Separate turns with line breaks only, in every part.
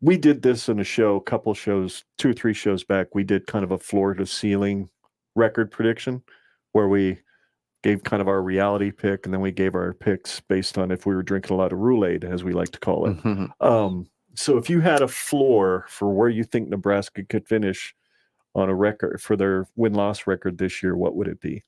we did this in a show, couple shows, 2 or 3 shows back. We did kind of a floor to ceiling record prediction where we gave kind of our reality pick, and then we gave our picks based on if we were drinking a lot of Roulade, as we like to call it. So if you had a floor for where you think Nebraska could finish on a record for their win-loss record this year, what would it be?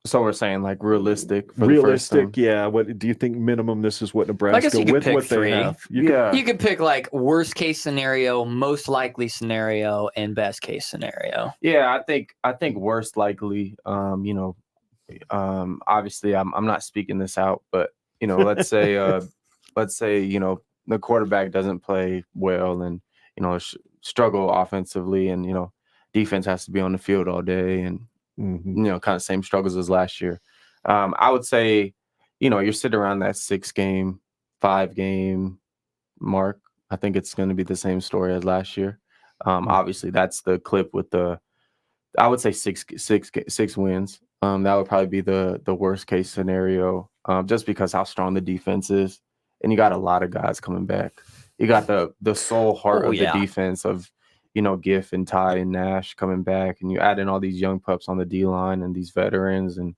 So we're saying like realistic for
realistic, yeah. What do you think minimum this is what Nebraska with what they have?
You could pick like worst case scenario, most likely scenario, and best case scenario.
Yeah, I think worst likely. Obviously I'm not speaking this out, but let's say the quarterback doesn't play well and struggle offensively, and defense has to be on the field all day, and kind of same struggles as last year. I would say, you're sitting around that 6-game, 5-game mark. I think it's going to be the same story as last year. Obviously, that's the clip with I would say six wins. That would probably be the worst case scenario, just because how strong the defense is, and you got a lot of guys coming back. You got the soul heart of the defense of Giff and Ty and Nash coming back, and you add in all these young pups on the D line and these veterans, and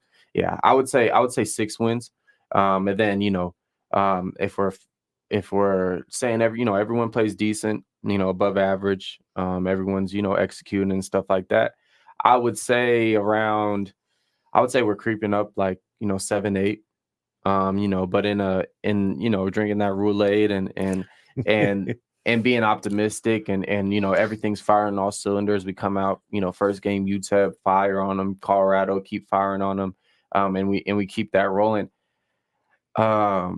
I would say 6 wins. And then if we're saying everyone plays decent, above average, everyone's executing and stuff like that, I would say we're creeping up like 7, 8. But in drinking that Roulade and being optimistic and everything's firing all cylinders. We come out, first game UTEP, fire on them, Colorado, keep firing on them, and we keep that rolling. That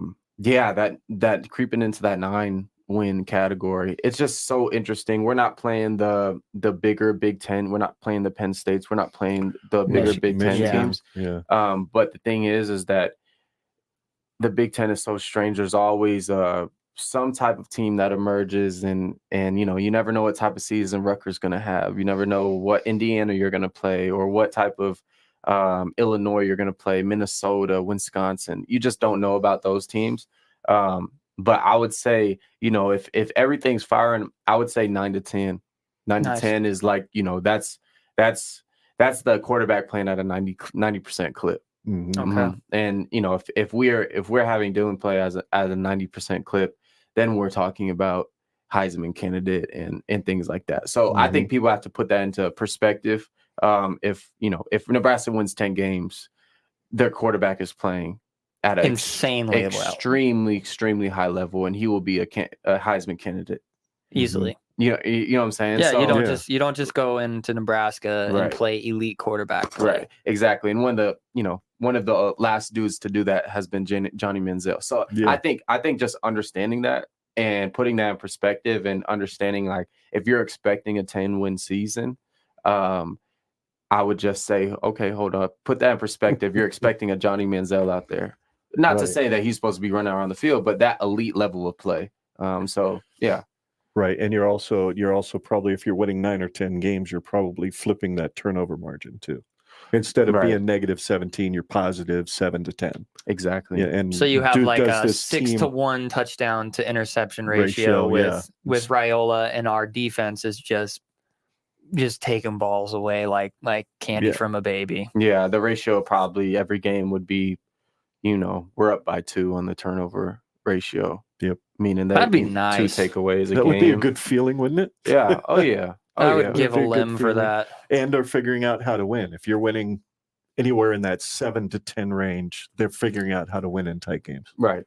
creeping into that 9-win category, it's just so interesting. We're not playing the bigger Big Ten. We're not playing the Penn States. We're not playing the bigger Big Ten teams. Yeah. But the thing is that the Big Ten is so strange. There's always some type of team that emerges, and you never know what type of season Rutgers going to have. You never know what Indiana you're going to play, or what type of Illinois you're going to play, Minnesota, Wisconsin. You just don't know about those teams. But I would say, if everything's firing, I would say 9 to 10. 9 to 10 is like, that's the quarterback playing at a 90% clip.
Okay.
And if we're having Dylan play as a 90% clip, then we're talking about Heisman candidate and things like that. So I think people have to put that into perspective. If Nebraska wins 10 games, their quarterback is playing at an extremely high level, and he will be a Heisman candidate
easily.
You know what I'm saying?
Yeah, so, you don't just go into Nebraska and play elite quarterback play.
Right, exactly. And one of the last dudes to do that has been Johnny Manziel. So I think just understanding that and putting that in perspective, and understanding, like, if you're expecting a 10-win season, I would just say, okay, hold up, put that in perspective. You're expecting a Johnny Manziel out there. Not to say that he's supposed to be running around the field, but that elite level of play.
Right, and you're also probably, if you're winning 9 or 10 games, you're probably flipping that turnover margin too. Instead of being negative 17, you're positive 7 to 10.
Exactly.
Yeah, and
so you have like a 6-to-1 touchdown to interception ratio with Raiola, and our defense is just taking balls away like candy from a baby.
Yeah, the ratio probably every game would be, we're up by 2 on the turnover ratio.
Yep.
Meaning
that'd be nice.
2 takeaways a game.
That would be a good feeling, wouldn't it?
Yeah. Oh yeah.
I would give a limb for that.
And they're figuring out how to win. If you're winning anywhere in that 7 to 10 range, they're figuring out how to win in tight games.
Right.